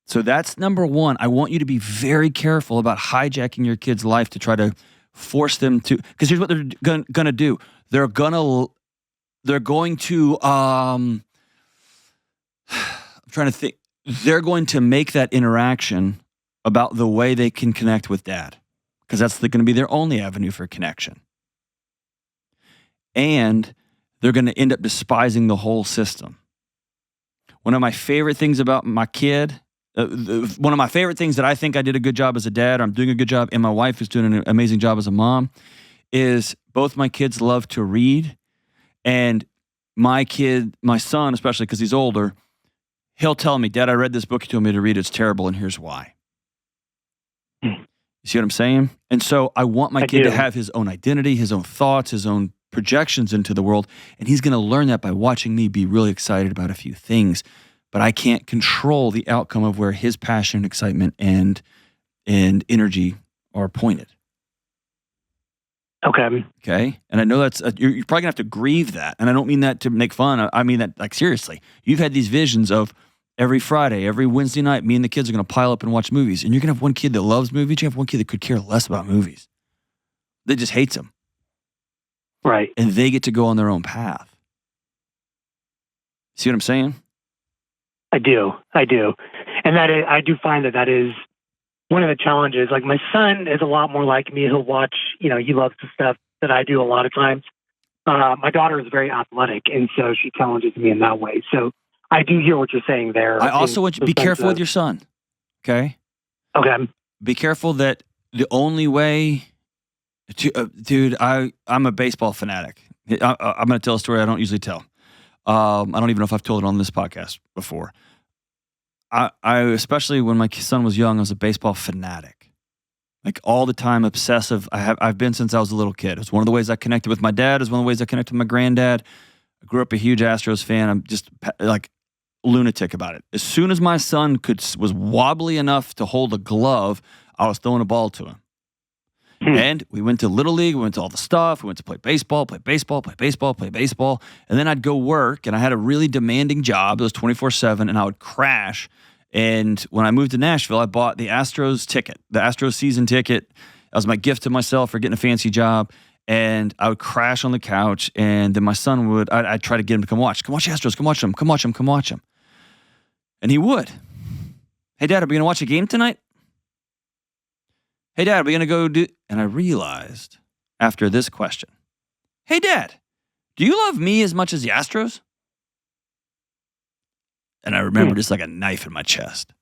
Speaker 2: So that's number one. I want you to be very careful about hijacking your kid's life to try to force them to, because here's what they're going to do. They're going to, I'm trying to think. They're going to make that interaction about the way they can connect with dad, because that's going to be their only avenue for connection. And they're going to end up despising the whole system. One of my favorite things about my kid, one of my favorite things that I think I did a good job as a dad, or I'm doing a good job, and my wife is doing an amazing job as a mom, is both my kids love to read. And my son, especially because he's older, he'll tell me, Dad, I read this book you told me to read. It's terrible, and here's why. You see what I'm saying? And so I want my kid to have his own identity, his own thoughts, his own projections into the world. And he's going to learn that by watching me be really excited about a few things. But I can't control the outcome of where his passion, excitement, and energy are pointed. Okay. And I know that's, you're probably going to have to grieve that. And I don't mean that to make fun. I mean that, like, seriously. You've had these visions of every Friday, every Wednesday night, me and the kids are going to pile up and watch movies. And you're going to have one kid that loves movies. You have one kid that could care less about movies. That just hates them.
Speaker 4: Right.
Speaker 2: And they get to go on their own path. See what I'm saying?
Speaker 4: I do. And I do find that is one of the challenges. Like, my son is a lot more like me. He'll watch, he loves the stuff that I do a lot of times. My daughter is very athletic, and so she challenges me in that way. So I do hear what you're saying there.
Speaker 2: I also want you to be careful with your son. Okay?
Speaker 4: Okay.
Speaker 2: Be careful that the only way to, dude, I'm a baseball fanatic. I'm going to tell a story I don't usually tell. I don't even know if I've told it on this podcast before. I especially when my son was young, I was a baseball fanatic. Like, all the time, obsessive. I've been since I was a little kid. It's one of the ways I connected with my dad. It's one of the ways I connected with my granddad. I grew up a huge Astros fan. I'm just like lunatic about it. As soon as my son was wobbly enough to hold a glove, I was throwing a ball to him. And we went to Little League. We went to all the stuff. We went to play baseball. And then I'd go work, and I had a really demanding job. It was 24/7, and I would crash. And when I moved to Nashville, I bought the Astros ticket, the Astros season ticket. That was my gift to myself for getting a fancy job. And I would crash on the couch, and then my son I'd try to get him to come watch the Astros, come watch them. And he would. Hey, Dad, are we going to watch a game tonight? Hey, Dad, we going to go do... And I realized after this question, hey, Dad, do you love me as much as the Astros? And I remember just like a knife in my chest.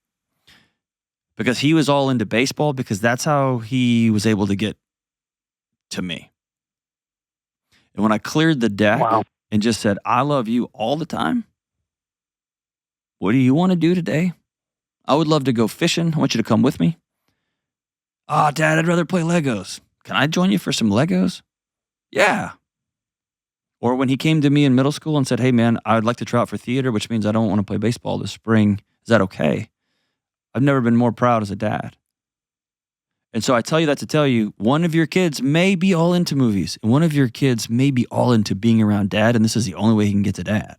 Speaker 2: Because he was all into baseball because that's how he was able to get to me. And when I cleared the deck and just said, I love you all the time. What do you want to do today? I would love to go fishing. I want you to come with me. Oh, Dad, I'd rather play Legos. Can I join you for some Legos? Yeah. Or when he came to me in middle school and said, hey, man, I would like to try out for theater, which means I don't want to play baseball this spring. Is that okay? I've never been more proud as a dad. And so I tell you that to tell you, one of your kids may be all into movies, and one of your kids may be all into being around Dad, and this is the only way he can get to Dad.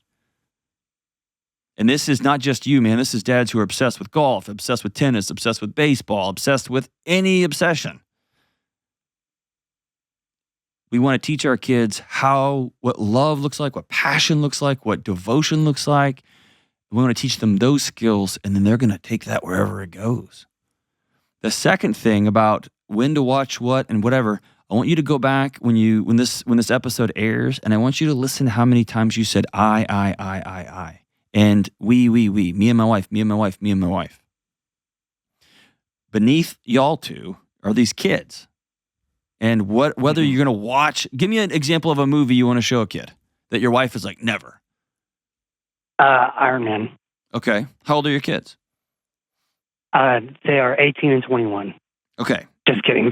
Speaker 2: And this is not just you, man. This is dads who are obsessed with golf, obsessed with tennis, obsessed with baseball, obsessed with any obsession. We want to teach our kids what love looks like, what passion looks like, what devotion looks like. We want to teach them those skills, and then they're going to take that wherever it goes. The second thing about when to watch what and whatever, I want you to go back when this episode airs, and I want you to listen to how many times you said I. And we, me and my wife, me and my wife, me and my wife. Beneath y'all two are these kids. And whether you're going to watch, give me an example of a movie you want to show a kid that your wife is like, never.
Speaker 4: Iron Man.
Speaker 2: Okay. How old are your kids?
Speaker 4: They are 18 and 21.
Speaker 2: Okay.
Speaker 4: Just kidding.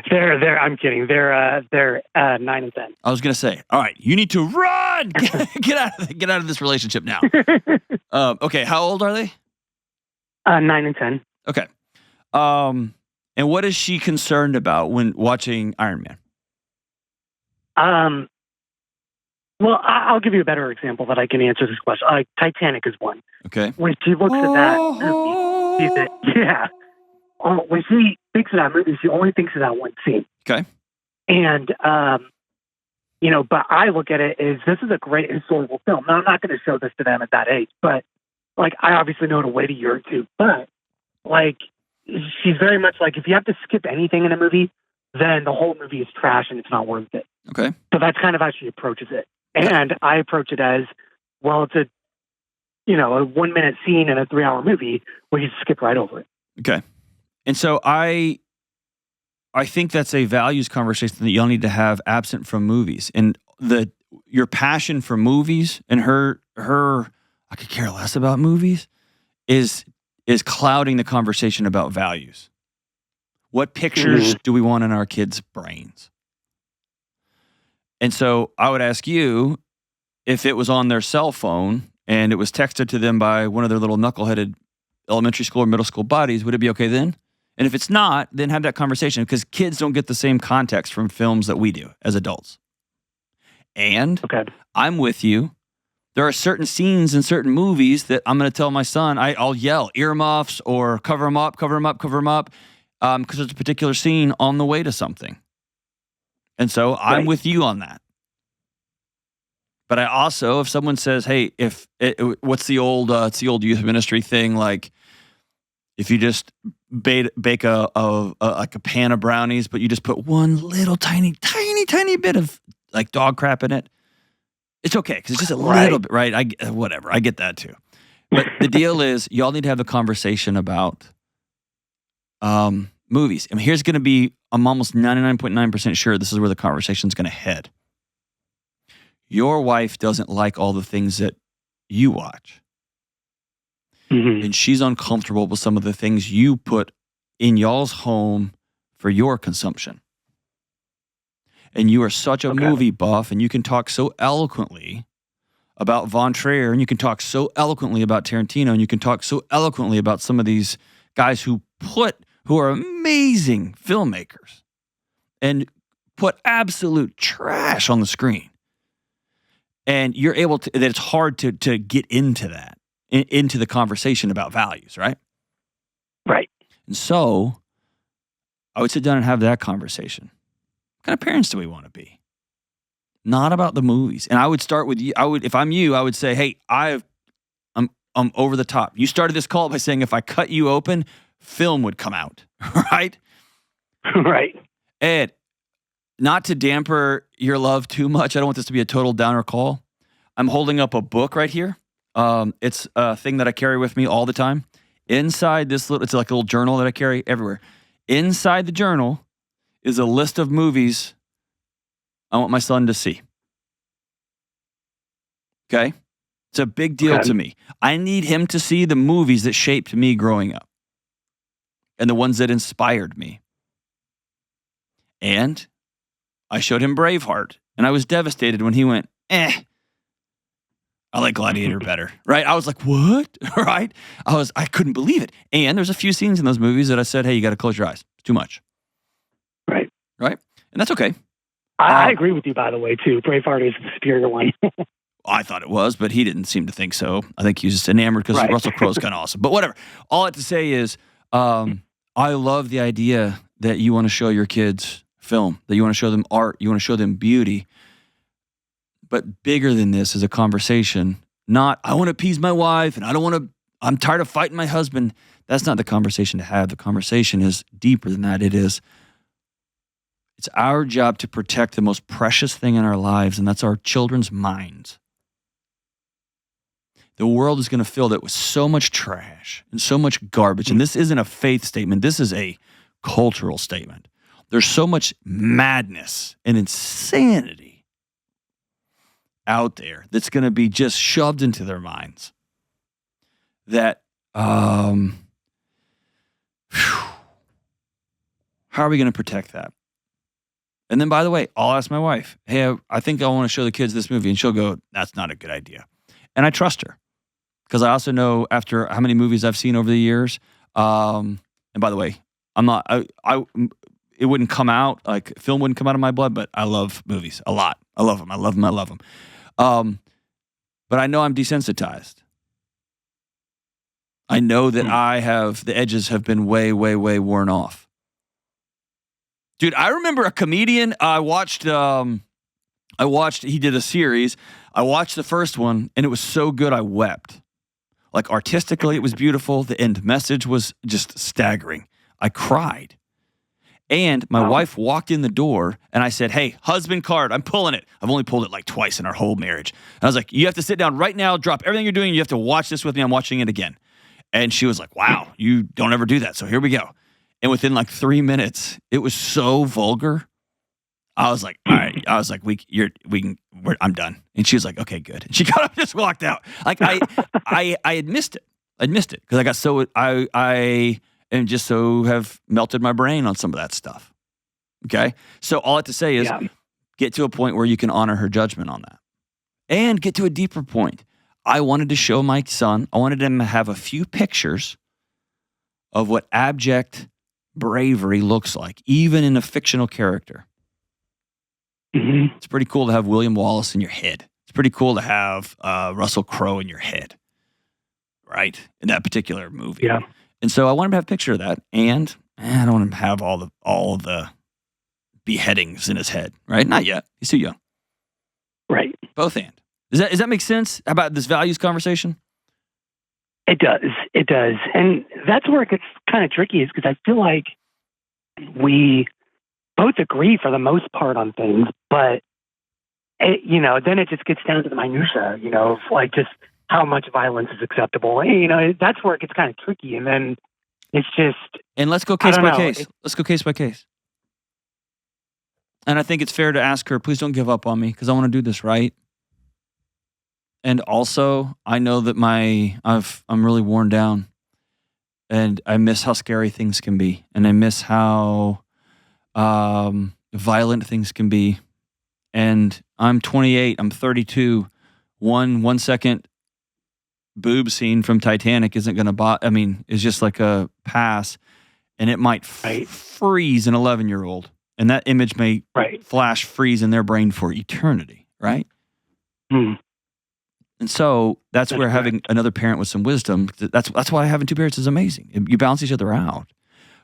Speaker 4: They're I'm kidding. They're 9 and 10.
Speaker 2: I was going to say, all right, you need to run. Get out of this relationship now. Okay. How old are they?
Speaker 4: 9 and 10.
Speaker 2: Okay. And what is she concerned about when watching Iron Man?
Speaker 4: Well, I'll give you a better example that I can answer this question. Titanic is one.
Speaker 2: Okay.
Speaker 4: When she looks at that movie, when she thinks of that movie, she only thinks of that one scene.
Speaker 2: Okay.
Speaker 4: And, but I look at it as this is a great historical film. Now, I'm not going to show this to them at that age, but, I obviously know to wait a year or two. But, she's very much like, if you have to skip anything in a movie, then the whole movie is trash and it's not worth it.
Speaker 2: Okay.
Speaker 4: So that's kind of how she approaches it. And I approach it as, well, it's a 1-minute scene in a 3-hour movie where you skip right over it.
Speaker 2: Okay. And so I think that's a values conversation that y'all need to have absent from movies. And your passion for movies and her I could care less about movies is clouding the conversation about values. What pictures do we want in our kids' brains? And so I would ask you, if it was on their cell phone and it was texted to them by one of their little knuckleheaded elementary school or middle school buddies, would it be okay then? And if it's not, then have that conversation, because kids don't get the same context from films that we do as adults. And I'm with you. There are certain scenes in certain movies that I'm going to tell my son, I'll yell earmuffs or cover them up, because there's a particular scene on the way to something. And so I'm with you on that. But I also, if someone says, hey, what's the old youth ministry thing, like if you just bake a pan of brownies, but you just put one little tiny bit of like dog crap in it, it's okay because it's just a little bit, right? I get that too. But the deal is, y'all need to have a conversation about movies. I mean, here's going to be, I'm almost 99.9% sure this is where the conversation's going to head. Your wife doesn't like all the things that you watch. Mm-hmm. And she's uncomfortable with some of the things you put in y'all's home for your consumption. And you are such a movie buff, and you can talk so eloquently about Von Trier, and you can talk so eloquently about Tarantino, and you can talk so eloquently about some of these guys who are amazing filmmakers and put absolute trash on the screen. And you're able to, that it's hard to get into that, into the conversation about values, right?
Speaker 4: Right.
Speaker 2: And so I would sit down and have that conversation. What kind of parents do we want to be? Not about the movies. And I would start with you. If I'm you, I would say, hey, I'm over the top. You started this call by saying if I cut you open, film would come out, right?
Speaker 4: Right.
Speaker 2: Ed, not to damper your love too much, I don't want this to be a total downer call. I'm holding up a book right here. It's a thing that I carry with me all the time. Inside this little, it's like a little journal that I carry everywhere. Inside the journal is a list of movies I want my son to see. Okay? It's a big deal to me. I need him to see the movies that shaped me growing up and the ones that inspired me. And I showed him Braveheart, and I was devastated when he went, I like Gladiator better, right? I was like, what? Right? I couldn't believe it. And there's a few scenes in those movies that I said, hey, you got to close your eyes. It's too much.
Speaker 4: Right.
Speaker 2: Right? And that's okay.
Speaker 4: I agree with you, by the way, too. Braveheart is the superior one.
Speaker 2: I thought it was, but he didn't seem to think so. I think he was just enamored because Russell Crowe's kind of awesome. But whatever. All I have to say is I love the idea that you want to show your kids film, that you want to show them art, you want to show them beauty. But bigger than this is a conversation, not, I want to appease my wife and I'm tired of fighting my husband. That's not the conversation to have. The conversation is deeper than that. It's our job to protect the most precious thing in our lives, and that's our children's minds. The world is going to fill that with so much trash and so much garbage. And this isn't a faith statement. This is a cultural statement. There's so much madness and insanity out there that's going to be just shoved into their minds that, how are we going to protect that? And then, by the way, I'll ask my wife, hey, I think I want to show the kids this movie. And she'll go, that's not a good idea. And I trust her because I also know after how many movies I've seen over the years. And by the way, it wouldn't come out, like film wouldn't come out of my blood, but I love movies a lot. I love them. I love them. I love them. But I know I'm desensitized. I know that the edges have been way, way, way worn off. Dude, I remember a comedian I watched, he did a series. I watched the first one and it was so good I wept. Like artistically, it was beautiful. The end message was just staggering. I cried. And my wife walked in the door and I said, hey, husband card, I'm pulling it. I've only pulled it like twice in our whole marriage. And I was like, you have to sit down right now, drop everything you're doing. You have to watch this with me. I'm watching it again. And she was like, wow, you don't ever do that. So here we go. And within like 3 minutes, it was so vulgar. I was like, all right. I was like, I'm done. And she was like, okay, good. And she got up and just walked out. Like I had missed it. I'd missed it because I got so, I and just so have melted my brain on some of that stuff. Okay? So all I have to say is get to a point where you can honor her judgment on that. And get to a deeper point. I wanted to show my son, I wanted him to have a few pictures of what abject bravery looks like, even in a fictional character. Mm-hmm. It's pretty cool to have William Wallace in your head. It's pretty cool to have Russell Crowe in your head, right? In that particular movie.
Speaker 4: Yeah.
Speaker 2: And so I want him to have a picture of that, and I don't want him to have all the beheadings in his head, right? Not yet. He's too young.
Speaker 4: Right.
Speaker 2: Both and. Does that make sense about this values conversation?
Speaker 4: It does. It does. And that's where it gets kind of tricky is because I feel like we both agree for the most part on things, but then it just gets down to the minutia, of like just how much violence is acceptable. And, that's where it gets kind of tricky. And then it's just...
Speaker 2: And let's go case by case. Let's go case by case. And I think it's fair to ask her, please don't give up on me because I want to do this right. And also, I know that I'm really worn down, and I miss how scary things can be, and I miss how violent things can be. And I'm 28. I'm 32. One second boob scene from Titanic isn't going to it's just like a pass, and it might freeze an 11-year-old, and that image may freeze in their brain for eternity. Right.
Speaker 4: Hmm.
Speaker 2: And so that's where having another parent with some wisdom, that's why having two parents is amazing. You balance each other out.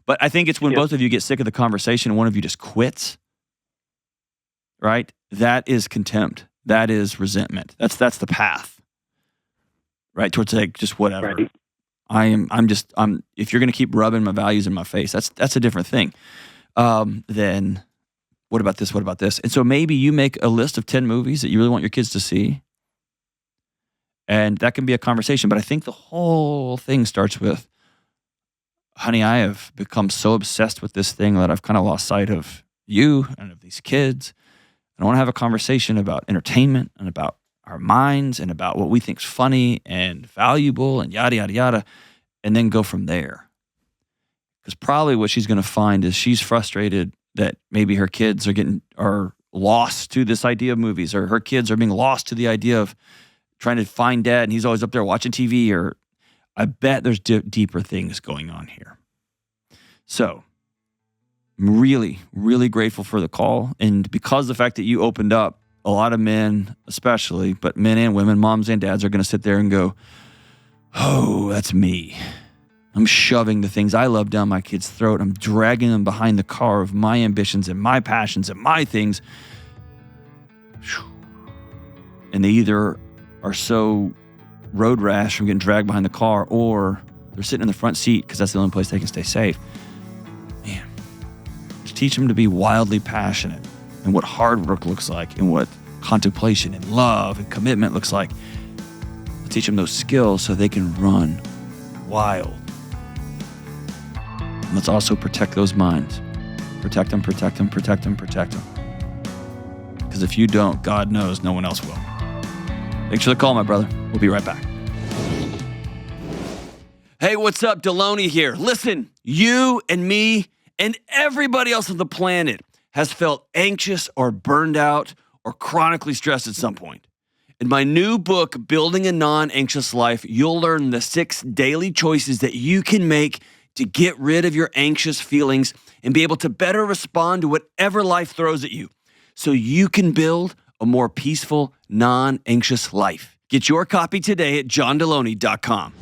Speaker 2: But I think it's when both of you get sick of the conversation and one of you just quits, right? That is contempt. That is resentment. That's the path, right? Towards like just whatever. Right. If you're going to keep rubbing my values in my face, that's a different thing. then what about this? What about this? And so maybe you make a list of 10 movies that you really want your kids to see. And that can be a conversation. But I think the whole thing starts with, honey, I have become so obsessed with this thing that I've kind of lost sight of you and of these kids. I want to have a conversation about entertainment and about our minds and about what we think is funny and valuable and yada, yada, yada, and then go from there. Because probably what she's going to find is she's frustrated that maybe her kids are lost to this idea of movies, or her kids are being lost to the idea of trying to find dad and he's always up there watching TV, or I bet there's deeper things going on here. So I'm really, really grateful for the call. And because of the fact that you opened up, a lot of men especially, but men and women, moms and dads are going to sit there and go, oh, that's me. I'm shoving the things I love down my kid's throat. I'm dragging them behind the car of my ambitions and my passions and my things. And they either are so road rash from getting dragged behind the car, or they're sitting in the front seat because that's the only place they can stay safe. Man, just teach them to be wildly passionate and what hard work looks like and what contemplation and love and commitment looks like. Teach them those skills so they can run wild. And let's also protect those minds. Protect them, protect them, protect them, protect them. Because if you don't, God knows no one else will. Thanks for the call, my brother. We'll be right back. Hey, what's up? Delony here. Listen, you and me and everybody else on the planet has felt anxious or burned out or chronically stressed at some point. In my new book, Building a Non-Anxious Life, you'll learn the 6 daily choices that you can make to get rid of your anxious feelings and be able to better respond to whatever life throws at you so you can build a more peaceful, non-anxious life. Get your copy today at johndelony.com.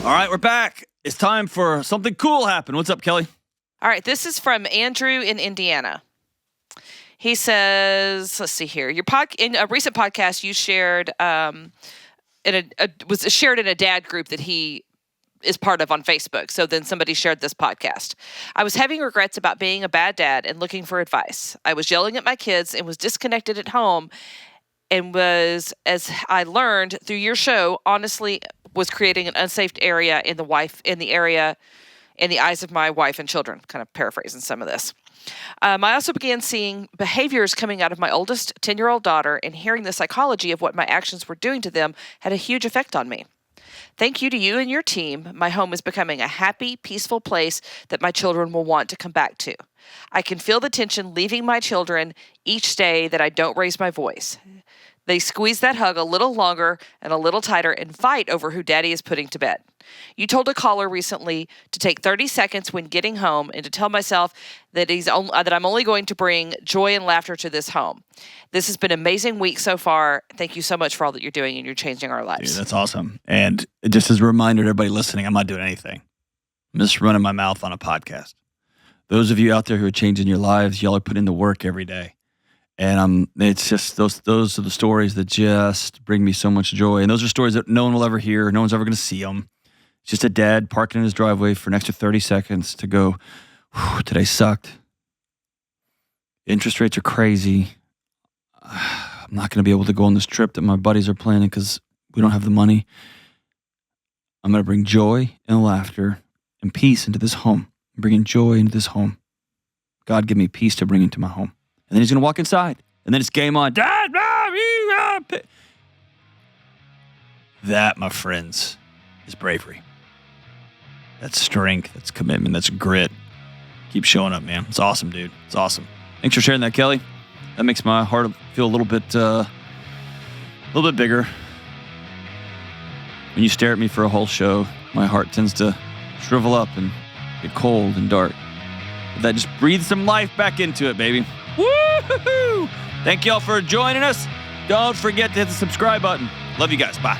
Speaker 2: All right, we're back. It's time for something cool happen. What's up, Kelly?
Speaker 5: All right, this is from Andrew in Indiana. He says, let's see here. In a recent podcast, you shared was shared in a dad group that he is part of on Facebook. So then somebody shared this podcast. I was having regrets about being a bad dad and looking for advice. I was yelling at my kids and was disconnected at home, and was, as I learned through your show, honestly was creating an unsafe area in the eyes of my wife and children. Kind of paraphrasing some of this. I also began seeing behaviors coming out of my oldest 10-year-old daughter, and hearing the psychology of what my actions were doing to them had a huge effect on me. Thank you to you and your team, my home is becoming a happy, peaceful place that my children will want to come back to. I can feel the tension leaving my children each day that I don't raise my voice. They squeeze that hug a little longer and a little tighter and fight over who daddy is putting to bed. You told a caller recently to take 30 seconds when getting home and to tell myself that I'm only going to bring joy and laughter to this home. This has been an amazing week so far. Thank you so much for all that you're doing, and you're changing our lives.
Speaker 2: Dude, that's awesome. And just as a reminder to everybody listening, I'm not doing anything. I'm just running my mouth on a podcast. Those of you out there who are changing your lives, y'all are putting in the work every day. And it's just those are the stories that just bring me so much joy. And those are stories that no one will ever hear. No one's ever going to see them. It's just a dad parking in his driveway for an extra 30 seconds to go, today sucked. Interest rates are crazy. I'm not going to be able to go on this trip that my buddies are planning because we don't have the money. I'm going to bring joy and laughter and peace into this home. I'm bringing joy into this home. God, give me peace to bring into my home. And then he's going to walk inside. And then it's game on. Dad, Mom, that, my friends, is bravery. That's strength. That's commitment. That's grit. Keep showing up, man. It's awesome, dude. It's awesome. Thanks for sharing that, Kelly. That makes my heart feel a little bit bigger. When you stare at me for a whole show, my heart tends to shrivel up and get cold and dark. But that just breathes some life back into it, baby. Woo-hoo-hoo! Thank y'all for joining us. Don't forget to hit the subscribe button. Love you guys. Bye.